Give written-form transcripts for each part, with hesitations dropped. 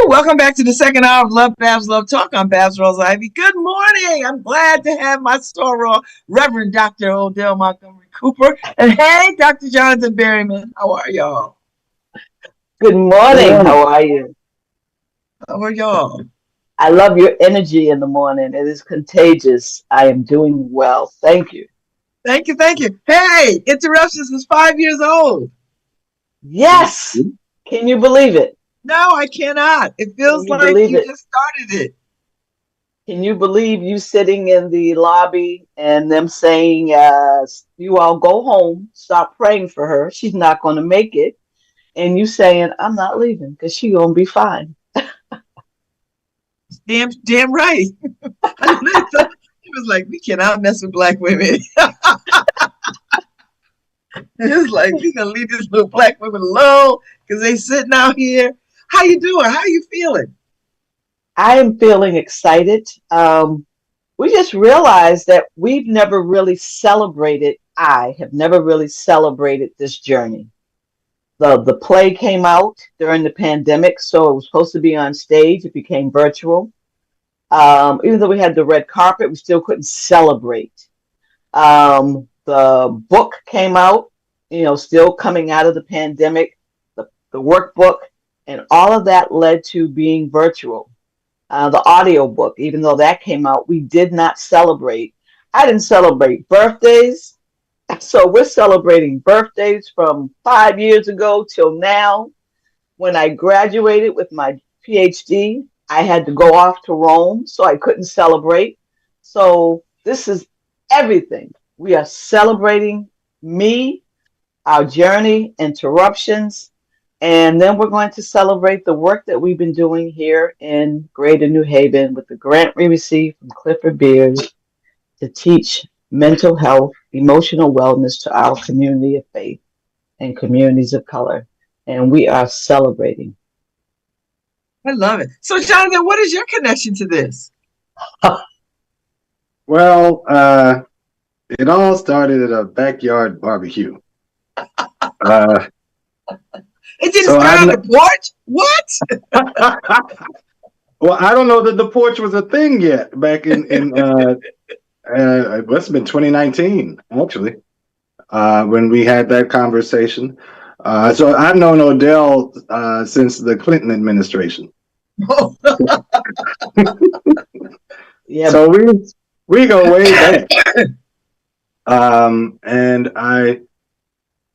Welcome back to the second hour of LoveBabz, LoveTalk. I'm Babz Ivy. Good morning. I'm glad to have my soror, Reverend Dr. Odell Montgomery Cooper. And hey, Dr. Jonathan Berryman. How are y'all? Good morning. How are you? How are y'all? I love your energy in the morning. It is contagious. I am doing well. Thank you. Thank you. Thank you. Hey, Interruptions is 5 years old. Yes. Can you believe it? No, I cannot. It feels like you just started it. Can you believe you sitting in the lobby and them saying, you all go home, stop praying for her. She's not going to make it. And you saying, I'm not leaving because she's going to be fine. Damn right. It was like, we cannot mess with black women. It's like, we going to leave this little black women alone because they sitting out here. How you doing? How you feeling? I am feeling excited. We just realized that we've never really celebrated. I have never really celebrated this journey. The play came out during the pandemic, so it was supposed to be on stage. It became virtual. Even though we had the red carpet, we still couldn't celebrate. The book came out, still coming out of the pandemic, the workbook, and all of that led to being virtual. The audio book, even though that came out, we did not celebrate. I didn't celebrate birthdays. So we're celebrating birthdays from 5 years ago till now. When I graduated with my PhD, I had to go off to Rome, so I couldn't celebrate. So this is everything. We are celebrating me, our journey, interruptions, and then we're going to celebrate the work that we've been doing here in Greater New Haven with the grant we received from Clifford Beers to teach mental health, emotional wellness to our community of faith and communities of color. And we are celebrating. I love it. So, Jonathan, what is your connection to this? Well, it all started at a backyard barbecue. It didn't start on the porch? What? Well, I don't know that the porch was a thing yet back in it must have been 2019, actually, when we had that conversation. So I've known Odell since the Clinton administration. Yeah. So we go way back. And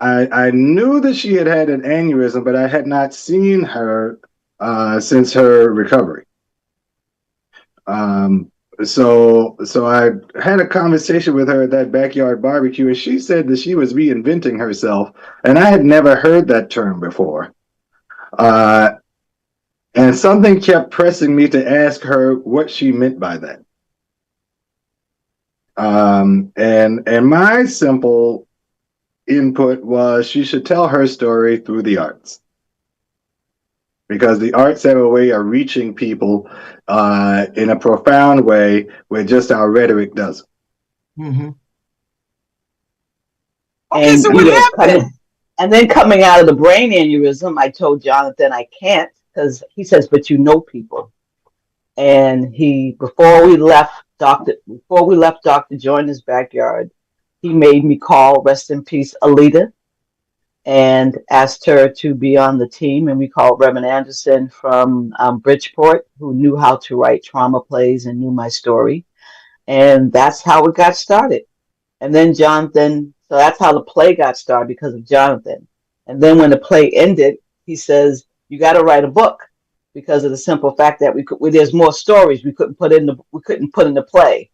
I knew that she had an aneurysm, but I had not seen her since her recovery. So I had a conversation with her at that backyard barbecue, and she said that she was reinventing herself, and I had never heard that term before. And something kept pressing me to ask her what she meant by that. And my simple input was she should tell her story through the arts, because the arts have a way of reaching people in a profound way where just our rhetoric doesn't. Mm-hmm. Okay, and so what happened? And then coming out of the brain aneurysm, I told Jonathan I can't, because he says, but you know people. And before we left Dr. Joyner's backyard, he made me call, rest in peace, Alita, and asked her to be on the team. And we called Reverend Anderson from Bridgeport, who knew how to write trauma plays and knew my story. And that's how it got started. And then Jonathan, so that's how the play got started, because of Jonathan. And then when the play ended, he says, you got to write a book, because of the simple fact that there's more stories we couldn't put in the play.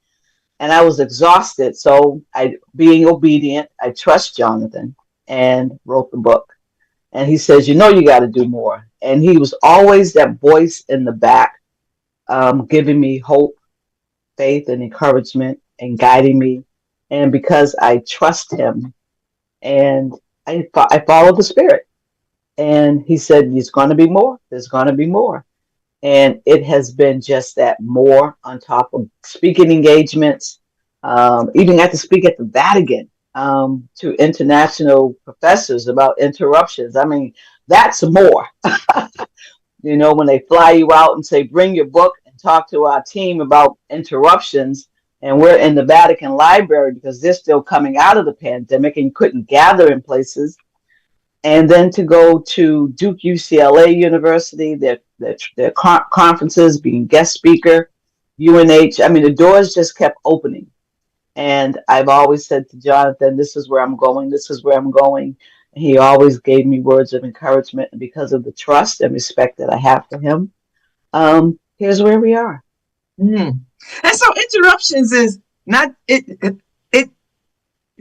And I was exhausted. So being obedient, I trust Jonathan and wrote the book. And he says, you got to do more. And he was always that voice in the back, giving me hope, faith, and encouragement, and guiding me. And because I trust him and I follow the Spirit. And he said, there's going to be more. There's going to be more. And it has been just that, more on top of speaking engagements. Even got to speak at the Vatican to international professors about interruptions. I mean, that's more. You know, when they fly you out and say, bring your book and talk to our team about interruptions. And we're in the Vatican Library because they're still coming out of the pandemic and couldn't gather in places. And then to go to Duke UCLA University, their conferences, being guest speaker, UNH. I mean, the doors just kept opening. And I've always said to Jonathan, this is where I'm going. This is where I'm going. And he always gave me words of encouragement. And because of the trust and respect that I have for him, here's where we are. Mm. And so interruptions is not, it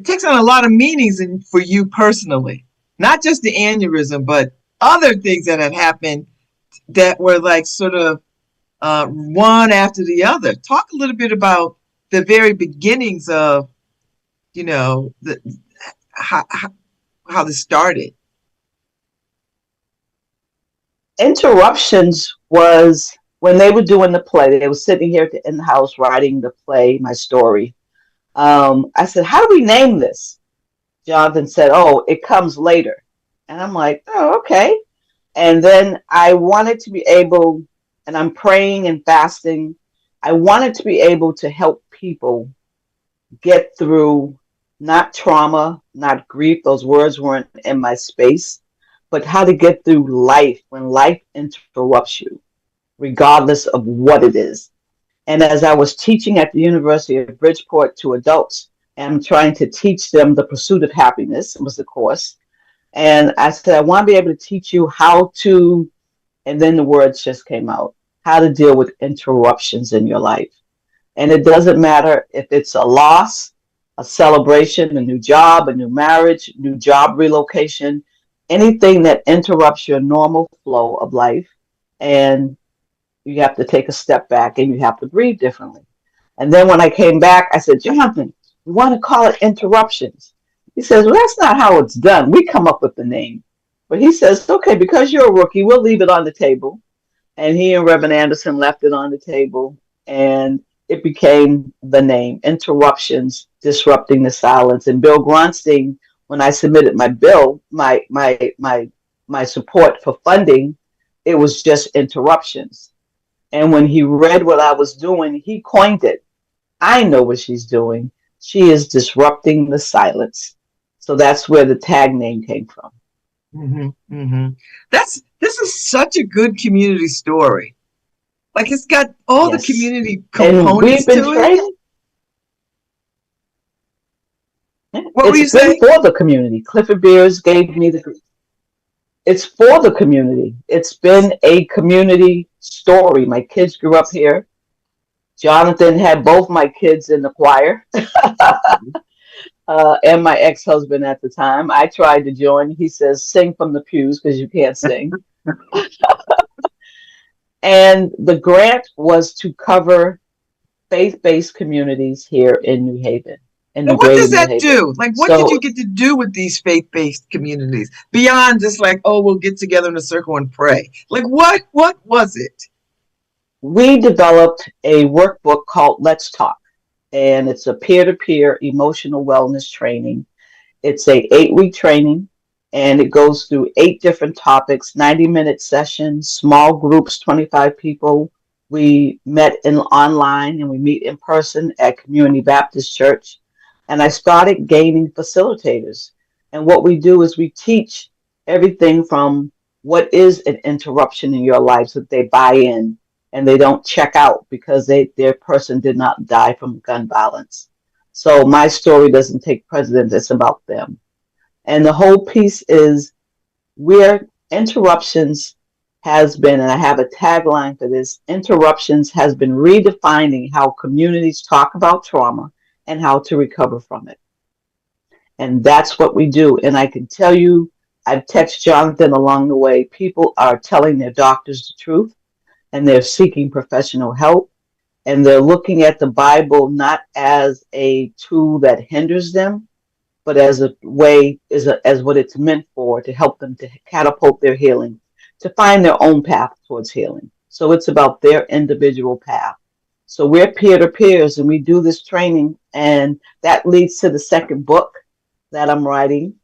takes on a lot of meanings for you personally, not just the aneurysm, but other things that had happened that were like sort of one after the other. Talk a little bit about the very beginnings of, you know, how this started. Interruptions was when they were doing the play. They were sitting here in the house writing the play, my story. I said, how do we name this? Jonathan said, oh, it comes later. And I'm like, oh, okay. And then I wanted to be able, and I'm praying and fasting, I wanted to be able to help people get through not trauma, not grief, those words weren't in my space, but how to get through life when life interrupts you, regardless of what it is. And as I was teaching at the University of Bridgeport to adults, and I'm trying to teach them the pursuit of happiness, was the course. And I said, I want to be able to teach you how to, and then the words just came out, how to deal with interruptions in your life. And it doesn't matter if it's a loss, a celebration, a new job, a new marriage, new job relocation, anything that interrupts your normal flow of life. And you have to take a step back and you have to breathe differently. And then when I came back, I said, Jonathan, you want to call it interruptions? He says, well, that's not how it's done. We come up with the name. But he says, okay, because you're a rookie, we'll leave it on the table. And he and Reverend Anderson left it on the table. And it became the name, Interruptions, Disrupting the Silence. And Bill Gronstein, when I submitted my bill, my support for funding, it was just interruptions. And when he read what I was doing, he coined it. I know what she's doing. She is disrupting the silence. So that's where the tag name came from. Mm-hmm, mm-hmm. This is such a good community story. Like it's got all the community components to it. What were you saying? It's been for the community. Clifford Beers gave me it's for the community. It's been a community story. My kids grew up here. Jonathan had both my kids in the choir. And my ex-husband at the time. I tried to join. He says, sing from the pews because you can't sing. And the grant was to cover faith-based communities here in New Haven. And what does that do? Like, what did you get to do with these faith-based communities beyond just like, oh, we'll get together in a circle and pray? Like, what was it? We developed a workbook called Let's Talk, and it's a peer-to-peer emotional wellness training. It's a 8-week training, and it goes through 8 different topics, 90-minute sessions, small groups, 25 people. We met online, and we meet in person at Community Baptist Church. And I started gaining facilitators. And what we do is we teach everything from what is an interruption in your life so that they buy in and they don't check out because their person did not die from gun violence. So my story doesn't take precedence, it's about them. And the whole piece is where interruptions has been, and I have a tagline for this, interruptions has been redefining how communities talk about trauma and how to recover from it. And that's what we do. And I can tell you, I've texted Jonathan along the way. People are telling their doctors the truth and they're seeking professional help. and they're looking at the Bible not as a tool that hinders them, but as a way, as what it's meant for, to help them to catapult their healing, to find their own path towards healing. So it's about their individual path. So we're peer to peers, and we do this training, and that leads to the second book that I'm writing.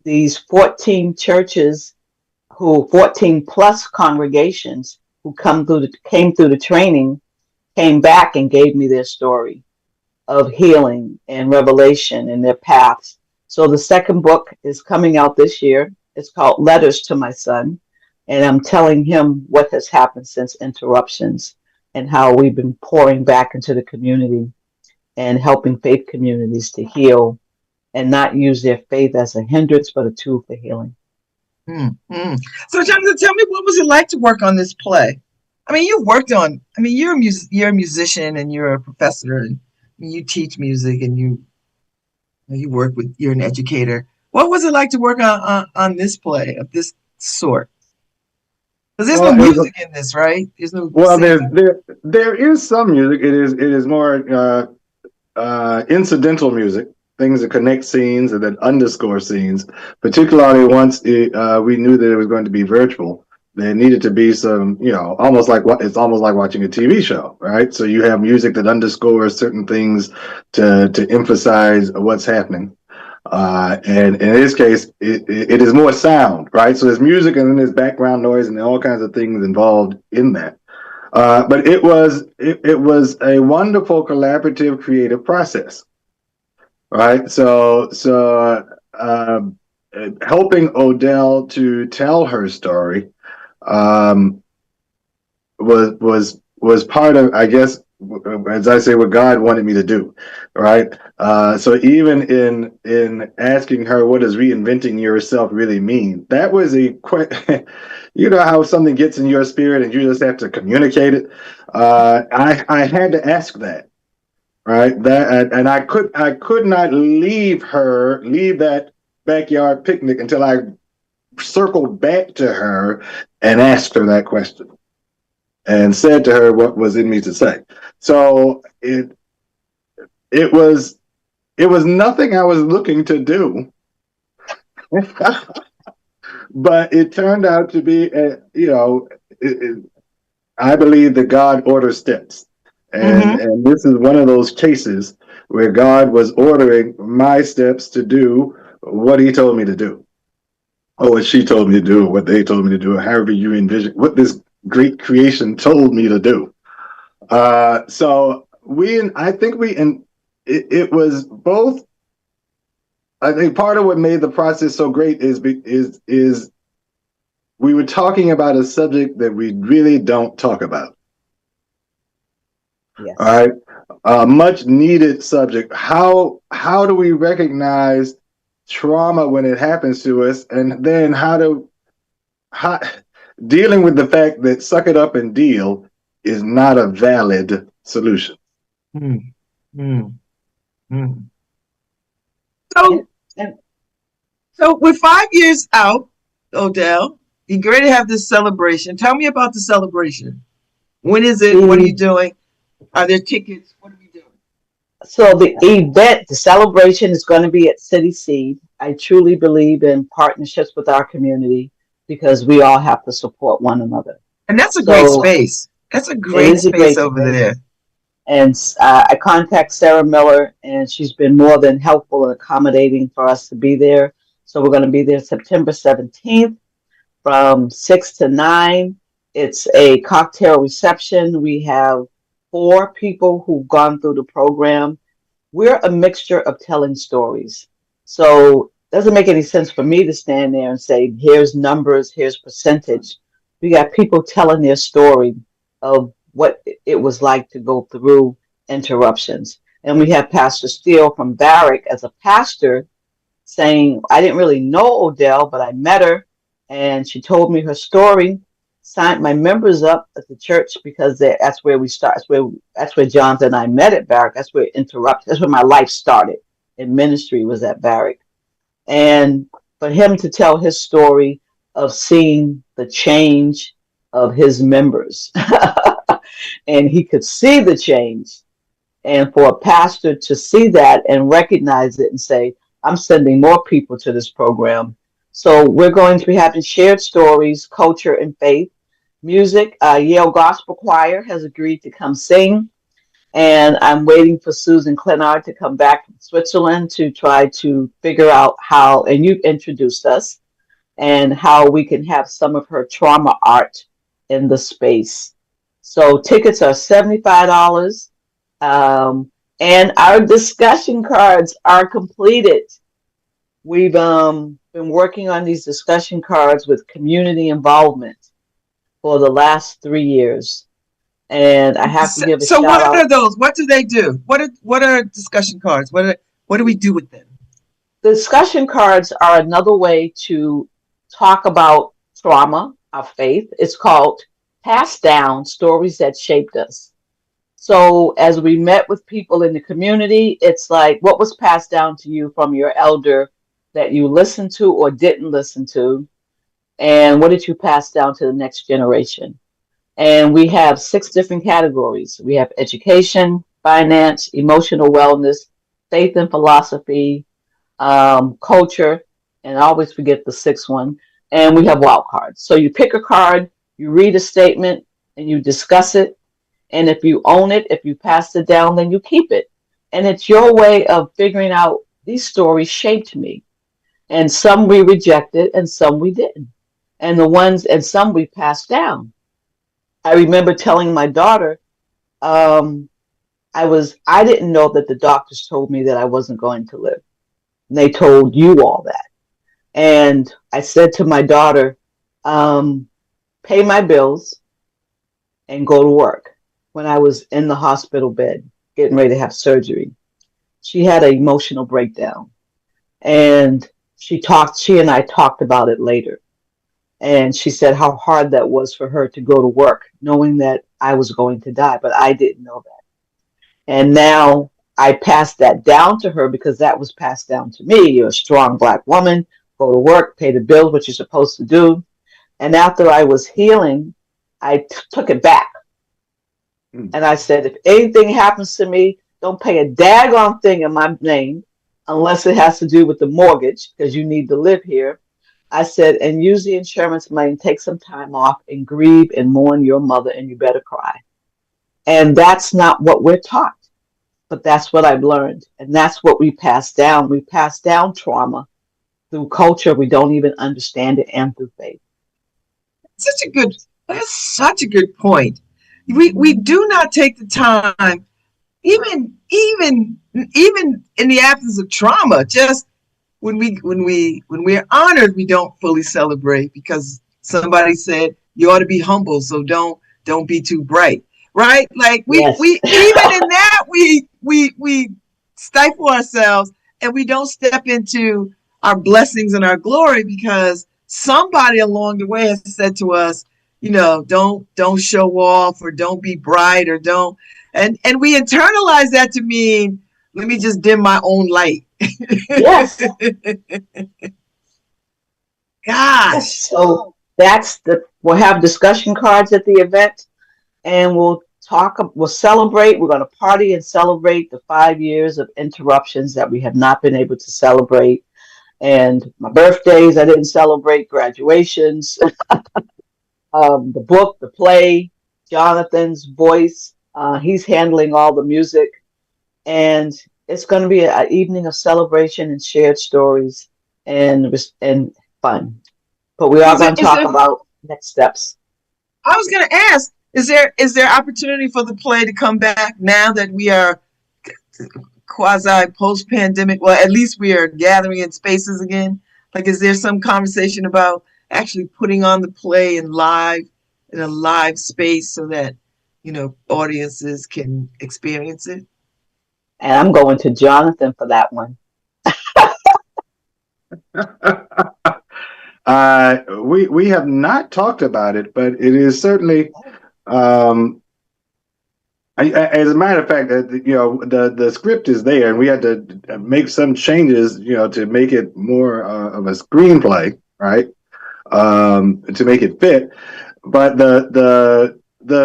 These 14 churches, 14 plus congregations who came through the training, came back and gave me their story of healing and revelation and their paths. So the second book is coming out this year. It's called Letters to My Son. And I'm telling him what has happened since interruptions and how we've been pouring back into the community and helping faith communities to heal and not use their faith as a hindrance, but a tool for healing. Mm-hmm. So, Jonathan, tell me, what was it like to work on this play? I mean, you're a musician and you're a professor and you teach music and you're an educator. What was it like to work on this play of this sort? Because there's no music in this, right? There's no. Well, there is some music. It is more incidental music, things that connect scenes and that underscore scenes. Particularly once we knew that it was going to be virtual, there needed to be some, almost like watching a TV show, right? So you have music that underscores certain things to emphasize what's happening. And in this case, it is more sound, right? So there's music and then there's background noise and all kinds of things involved in that. But it was a wonderful collaborative creative process, right? So helping Odell to tell her story was part of, I guess, as I say, what God wanted me to do, right? So even in asking her, what does reinventing yourself really mean? That was you know how something gets in your spirit and you just have to communicate it. I had to ask that, right? And I could not leave that backyard picnic until I circled back to her and asked her that question and said to her what was in me to say. So it was nothing I was looking to do, but it turned out to be I believe that God orders steps, and this is one of those cases where God was ordering my steps to do what He told me to do, or what she told me to do, or what they told me to do, or however you envision what this great creation told me to do. So it was both. I think part of what made the process so great is we were talking about a subject that we really don't talk about. Yes. All right, a much needed subject. How do we recognize trauma when it happens to us, and then how dealing with the fact that suck it up and deal is not a valid solution. So with 5 years out, Odell, you're going to have this celebration. Tell me about the celebration. When is it? What are you doing? Are there tickets? What are we doing? So the celebration is going to be at City Seed. I truly believe in partnerships with our community because we all have to support one another. And that's a great space. That's a great space over there. And I contact Sarah Miller, and she's been more than helpful and accommodating for us to be there. So we're going to be there September 17th from 6 to 9. It's a cocktail reception. We have 4 people who've gone through the program. We're a mixture of telling stories. So it doesn't make any sense for me to stand there and say, here's numbers, here's percentage. We got people telling their story of what it was like to go through interruptions. And we have Pastor Steele from Barrick as a pastor saying, I didn't really know Odell, but I met her and she told me her story, signed my members up at the church because that's where we start. That's where Jonathan and I met at Barrick. That's where my life started. And ministry was at Barrick. And for him to tell his story of seeing the change of his members And he could see the change. And for a pastor to see that and recognize it and say, I'm sending more people to this program. So we're going to be having shared stories, culture, and faith. Music, Yale Gospel Choir has agreed to come sing. And I'm waiting for Susan Clenard to come back from Switzerland to try to figure out how, and you've introduced us, and how we can have some of her trauma art in the space. So tickets are $75. And our discussion cards are completed. We've been working on these discussion cards with community involvement for the last 3 years. And I have to give a So shout what out. are those? What do they do? What are discussion cards? What do we do with them? The discussion cards are another way to talk about trauma, our faith. It's called Passed Down Stories That Shaped Us. So as we met with people in the community, it's like, what was passed down to you from your elder that you listened to or didn't listen to? And what did you pass down to the next generation? And we have 6 different categories. We have education, finance, emotional wellness, faith and philosophy, culture, and I always forget the 6th one. And we have wild cards. So you pick a card, you read a statement, and you discuss it. And if you own it, if you pass it down, then you keep it. And it's your way of figuring out these stories shaped me. And some we rejected and some we didn't. And some we passed down. I remember telling my daughter, I didn't know that the doctors told me that I wasn't going to live. And they told you all that. And I said to my daughter, pay my bills and go to work. When I was in the hospital bed, getting ready to have surgery, she had an emotional breakdown. And she and I talked about it later. And she said how hard that was for her to go to work, knowing that I was going to die, but I didn't know that. And now I passed that down to her because that was passed down to me. You're a strong Black woman, go to work, pay the bills, what you're supposed to do. And after I was healing, I took it back. And I said, if anything happens to me, don't pay a daggone thing in my name unless it has to do with the mortgage, because you need to live here. I said, and use the insurance money and take some time off and grieve and mourn your mother, and you better cry. And that's not what we're taught, but that's what I've learned. And that's what we pass down. We pass down trauma through culture. We don't even understand it, and through faith. That's such a good point. We do not take the time, even in the absence of trauma, just when we're honored, we don't fully celebrate because somebody said you ought to be humble, so don't be too bright, right? Like we even in that we stifle ourselves and we don't step into our blessings and our glory because somebody along the way has said to us, don't show off or don't be bright or don't. And we internalize that to mean, let me just dim my own light. Yes. Gosh. So we'll have discussion cards at the event and we'll celebrate. We're going to party and celebrate the 5 years of interruptions that we have not been able to celebrate. And my birthdays, I didn't celebrate, graduations. The book, the play, Jonathan's voice, he's handling all the music. And it's going to be an evening of celebration and shared stories and fun. But we are going to talk about next steps. I was going to ask, is there opportunity for the play to come back now that we are quasi post-pandemic? Well, at least we are gathering in spaces again. Like, is there some conversation about actually putting on the play in a live space so that audiences can experience it? And I'm going to Jonathan for that one. We have not talked about it, but it is certainly as a matter of fact, the script is there, and we had to make some changes, to make it more of a screenplay, right? To make it fit. But the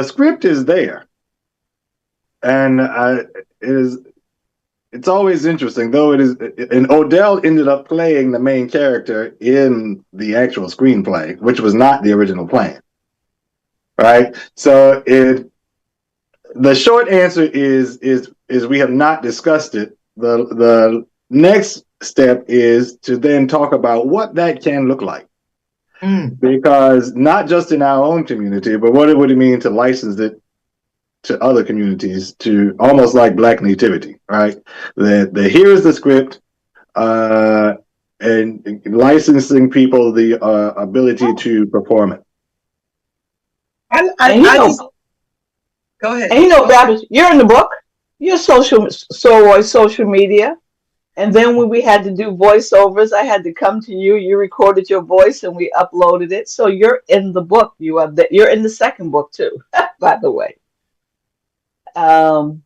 script is there, and it's always interesting, though it is. And Odell ended up playing the main character in the actual screenplay, which was not the original plan, right? So the short answer is we have not discussed it. The next step is to then talk about what that can look like. Because not just in our own community, but what would it mean to license it to other communities, to almost like Black Nativity, right? Here is the script, and licensing people the ability to perform it. Go ahead. And Babz, you're in the book. You're social media. And then when we had to do voiceovers, I had to come to you. You recorded your voice and we uploaded it. So you're in the book. You're in the second book too, by the way. And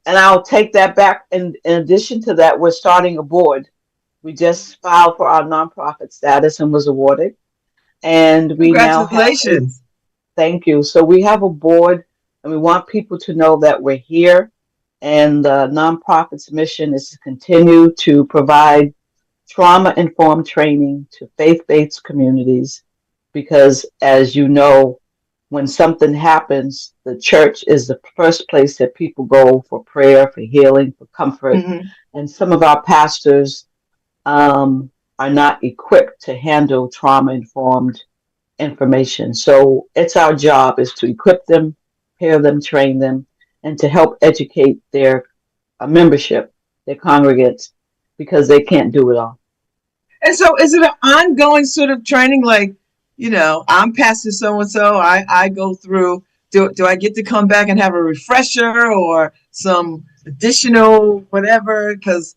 I'll take that back. In addition to that, we're starting a board. We just filed for our nonprofit status and was awarded. And we Congratulations. Thank you. So we have a board and we want people to know that we're here. And the nonprofit's mission is to continue to provide trauma-informed training to faith-based communities, because as you know, when something happens, the church is the first place that people go for prayer, for healing, for comfort. And some of our pastors are not equipped to handle trauma-informed information. So it's our job is to equip them, prepare them, train them, and to help educate their membership, their congregants, because they can't do it all. And so is it an ongoing sort of training, like, I'm Pastor so-and-so, I go through, do I get to come back and have a refresher or some additional whatever? Because,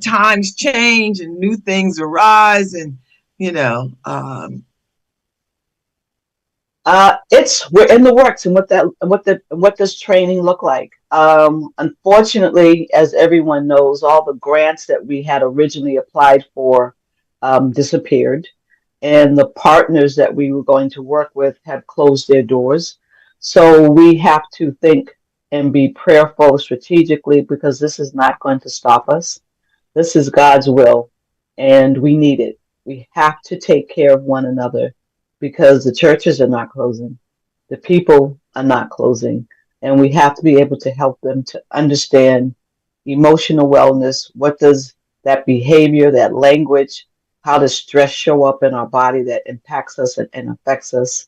times change and new things arise and, we're in the works, and what does training look like? Unfortunately, as everyone knows, all the grants that we had originally applied for disappeared, and the partners that we were going to work with have closed their doors. So we have to think and be prayerful strategically, because this is not going to stop us. This is God's will, and we need it. We have to take care of one another, because the churches are not closing. The people are not closing. And we have to be able to help them to understand emotional wellness. What does that behavior, that language, how does stress show up in our body that impacts us and affects us?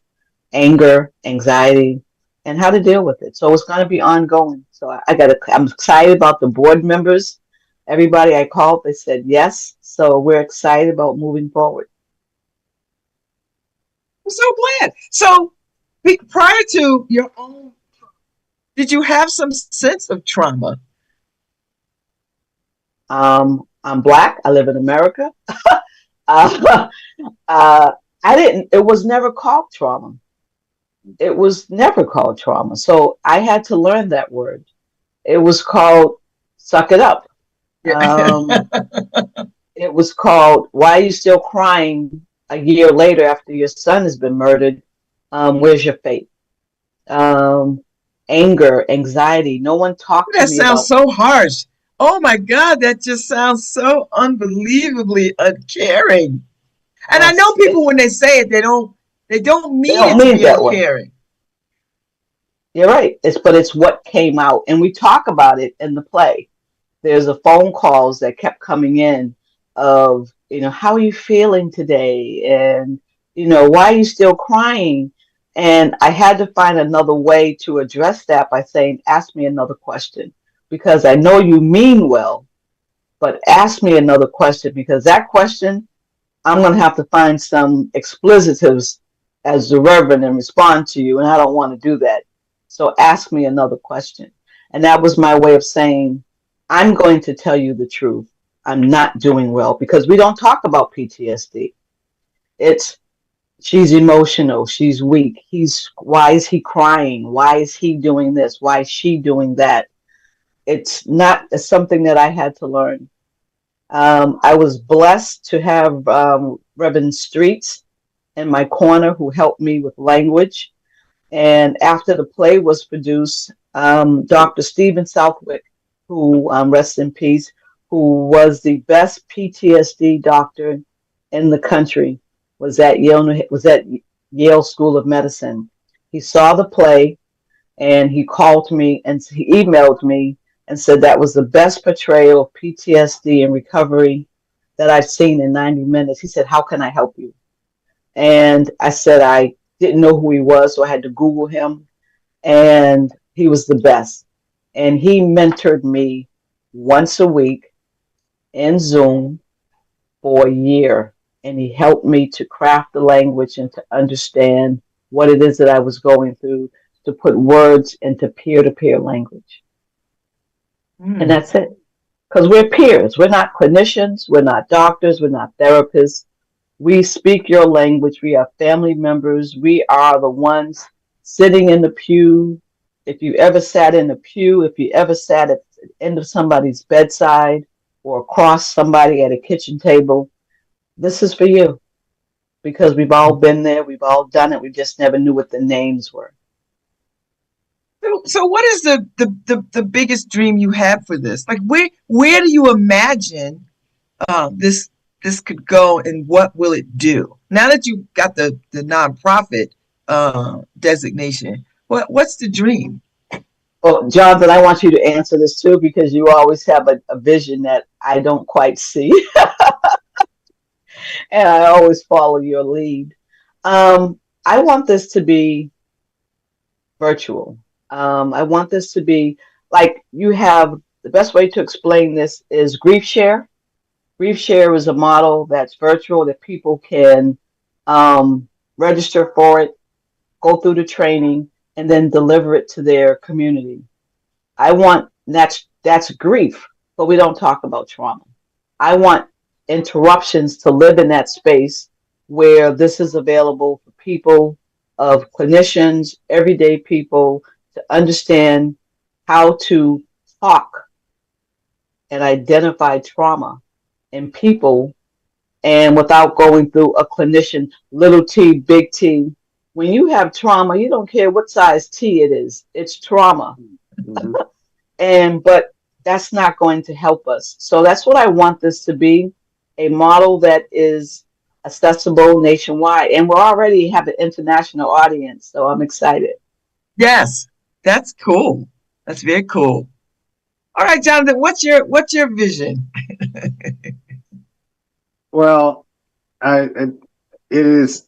Anger, anxiety, and how to deal with it. So it's going to be ongoing. So I'm excited about the board members. Everybody I called, they said yes. So we're excited about moving forward. I'm so glad. So prior to your own, did you have some sense of trauma? I'm Black. I live in America. I didn't. It was never called trauma. It was never called trauma. So I had to learn that word. It was called suck it up. It was called, why are you still crying a year later after your son has been murdered? Where's your faith? Anger, anxiety. No one talked to me. That sounds so harsh. Oh my God, that just sounds so unbelievably uncaring. And I know people, when they say it, they don't mean it to be uncaring. You're right. But it's what came out. And we talk about it in the play. There's a phone calls that kept coming in of, how are you feeling today? And, why are you still crying? And I had to find another way to address that by saying, ask me another question, because I know you mean well, but ask me another question, because that question, I'm going to have to find some explicitives as the Reverend and respond to you. And I don't want to do that. So ask me another question. And that was my way of saying, I'm going to tell you the truth. I'm not doing well, because we don't talk about PTSD. It's, she's emotional. She's weak. Why is he crying? Why is he doing this? Why is she doing that? It's something that I had to learn. I was blessed to have Reverend Streets in my corner who helped me with language. And after the play was produced, Dr. Stephen Southwick, who rests in peace, who was the best PTSD doctor in the country, was at Yale School of Medicine. He saw the play and he called me and he emailed me and said that was the best portrayal of PTSD and recovery that I've seen in 90 minutes. He said, "How can I help you?" And I said I didn't know who he was, so I had to Google him, and he was the best. And he mentored me once a week in Zoom for a year, and he helped me to craft the language and to understand what it is that I was going through, to put words into peer-to-peer language. And that's it. Because we're peers. We're not clinicians. We're not doctors. We're not therapists. We speak your language. We are family members. We are the ones sitting in the pew. If you ever sat in a pew, if you ever sat at the end of somebody's bedside or across somebody at a kitchen table, this is for you. Because we've all been there. We've all done it. We just never knew what the names were. So what is the biggest dream you have for this? Like where do you imagine this could go, and what will it do? Now that you got the nonprofit designation, what's the dream? Well, Jonathan, I want you to answer this too, because you always have a vision that I don't quite see. And I always follow your lead. I want this to be virtual. I want this to be like you have the best way to explain this is Grief Share. Grief Share is a model that's virtual that people can register for it, go through the training, and then deliver it to their community. I want that's grief, but we don't talk about trauma. I want interruptions to live in that space where this is available for people of clinicians, everyday people to understand how to talk and identify trauma in people, and without going through a clinician, little t, big T. When you have trauma, you don't care what size T it is, it's trauma. Mm-hmm. But that's not going to help us. So that's what I want this to be, a model that is accessible nationwide. And we already have an international audience, so I'm excited. Yes, that's cool. That's very cool. All right, Jonathan, what's your vision? Well, it's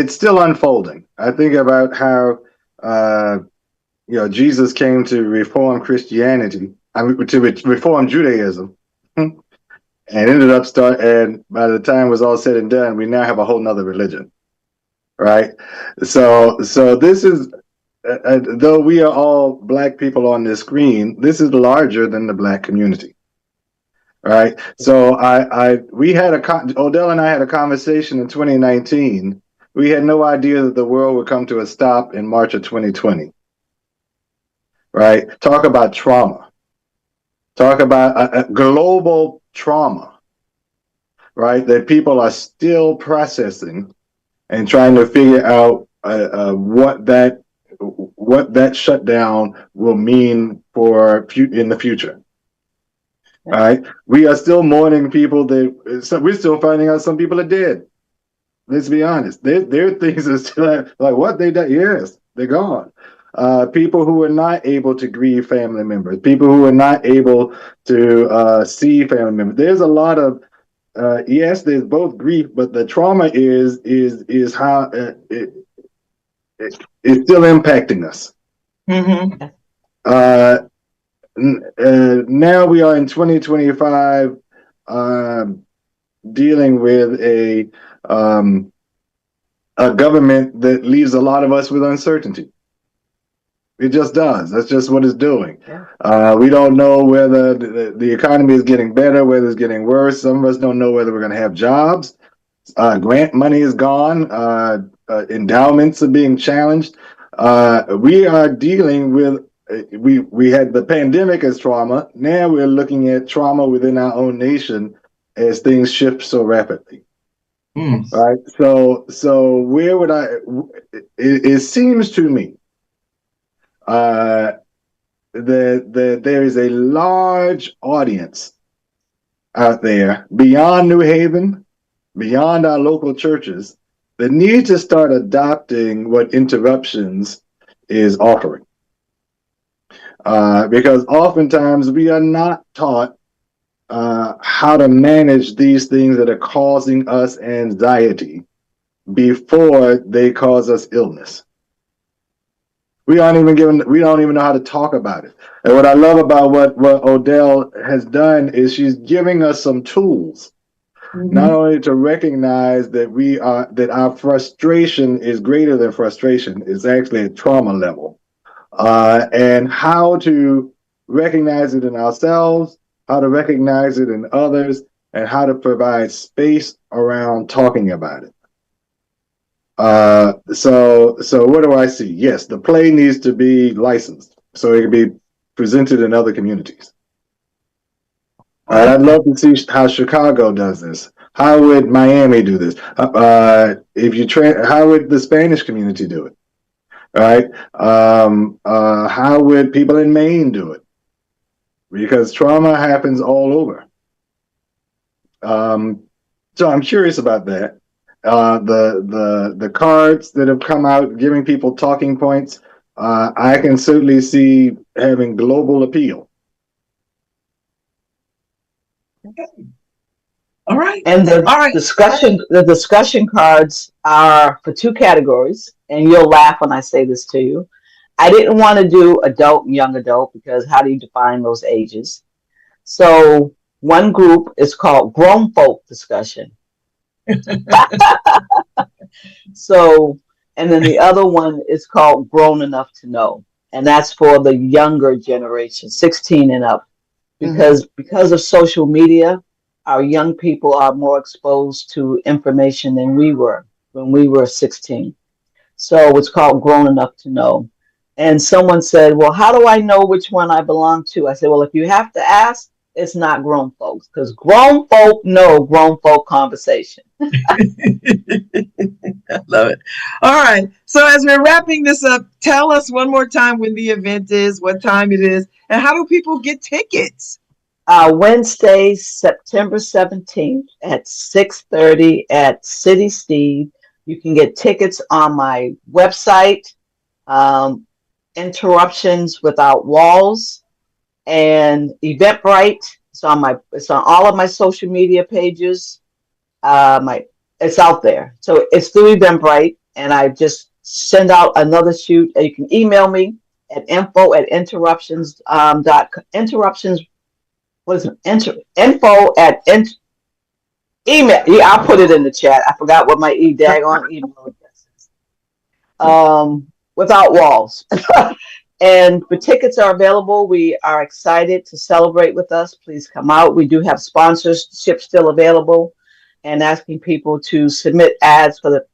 still unfolding. I think about how Jesus came to reform Christianity, to reform Judaism, and ended up and by the time it was all said and done, we now have a whole nother religion, right? So this is, though we are all Black people on this screen, this is larger than the Black community. Right. So Odell and I had a conversation in 2019. We had no idea that the world would come to a stop in March of 2020. Right. Talk about trauma. Talk about a global trauma. Right. That people are still processing and trying to figure out what that shutdown will mean in the future. All right, we are still mourning people we're still finding out some people are dead. Let's be honest. Their things are still like what they did. Yes, they're gone. People who are not able to grieve family members, people who are not able to see family members. There's a lot of yes, there's both grief, but the trauma is how it's still impacting us. Mm-hmm. Now we are in 2025, dealing with a government that leaves a lot of us with uncertainty. It just does. That's just what it's doing. Yeah. We don't know whether the economy is getting better, whether it's getting worse. Some of us don't know whether we're going to have jobs. Grant money is gone. Endowments are being challenged. We are dealing with we had the pandemic as trauma. Now we're looking at trauma within our own nation as things shift so rapidly. Right. So where would it seems to me that there is a large audience out there beyond New Haven, beyond our local churches, that need to start adopting what Interruptions is offering. Because oftentimes we are not taught how to manage these things that are causing us anxiety before they cause us illness. We don't even know how to talk about it. And what I love about what Odell has done is she's giving us some tools, not only to recognize that our frustration is greater than frustration, it's actually a trauma level, and how to recognize it in ourselves, how to recognize it in others, and how to provide space around talking about it. So what do I see? Yes, the play needs to be licensed so it can be presented in other communities. I'd love to see how Chicago does this. How would Miami do this? How would the Spanish community do it? Right? How would people in Maine do it? Because trauma happens all over. So I'm curious about that. The cards that have come out giving people talking points, I can certainly see having global appeal. Okay. All right. And the discussion cards are for two categories, and you'll laugh when I say this to you. I didn't want to do adult and young adult because how do you define those ages? So one group is called grown folk discussion. So, and then the other one is called grown enough to know. And that's for the younger generation, 16 and up. Because of social media, our young people are more exposed to information than we were when we were 16. So it's called grown enough to know. And someone said, well, how do I know which one I belong to? I said, well, if you have to ask, it's not grown folks, because grown folk know grown folk conversation. I love it. All right. So as we're wrapping this up, tell us one more time when the event is, what time it is, and how do people get tickets? Wednesday, September 17th at 6:30 at City Steve. You can get tickets on my website, Interruptions Without Walls, and Eventbrite. It's on all of my social media pages. It's out there. So it's through Eventbrite, and I just send out another shoot. You can email me at info@interruptions. Interruptions. What is it? Email. Yeah, I'll put it in the chat. I forgot what my daggone email address is. Without Walls. And the tickets are available. We are excited to celebrate with us. Please come out. We do have sponsorship still available, and asking people to submit ads for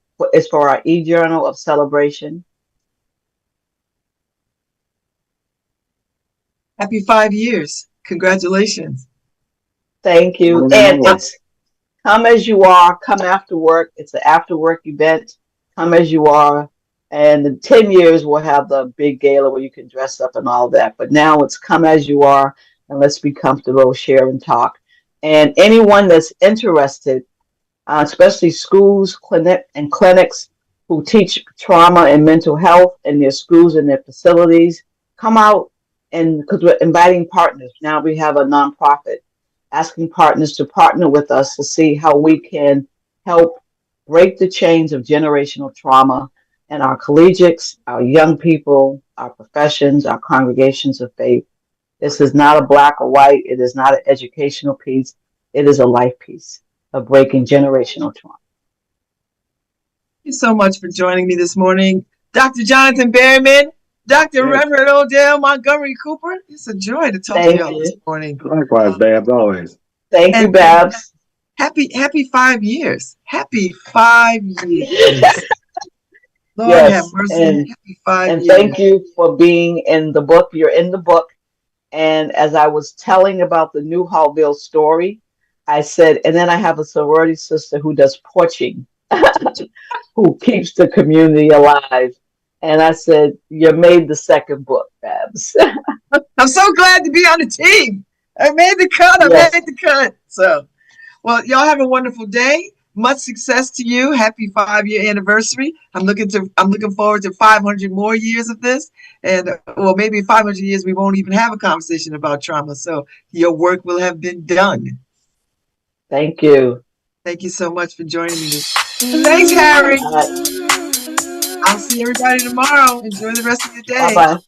our e-journal of celebration. Happy 5 years. Congratulations. Thank you. And it's come as you are, come after work. It's an after work event. Come as you are. And in 10 years, we'll have the big gala where you can dress up and all that. But now it's come as you are, and let's be comfortable, share, and talk. And anyone that's interested, especially schools, clinics who teach trauma and mental health in their schools and their facilities, come out, and because we're inviting partners. Now we have a nonprofit asking partners to partner with us to see how we can help break the chains of generational trauma and our collegiates, our young people, our professions, our congregations of faith. This is not a black or white. It is not an educational piece. It is a life piece of breaking generational trauma. Thank you so much for joining me this morning. Dr. Jonathan Berryman, Dr. Reverend Odell Montgomery Cooper. It's a joy to talk to you this morning. Likewise, Babs, always. Thank you, Babs. Happy 5 years. Happy 5 years. Lord have mercy. Happy 5 years. And thank you for being in the book. You're in the book. And as I was telling about the New Hallville story, I said, and then I have a sorority sister who does porching, who keeps the community alive. And I said, you made the second book, Babz. I'm so glad to be on the team. I made the cut. I Yes. made the cut. So, well, y'all have a wonderful day. Much success to you. Happy 5-year anniversary. I'm looking forward to 500 more years of this. And well, maybe 500 years we won't even have a conversation about trauma. So your work will have been done. Thank you. Thank you so much for joining me. Thanks, Harry. I'll see everybody tomorrow. Enjoy the rest of your day. Bye-bye.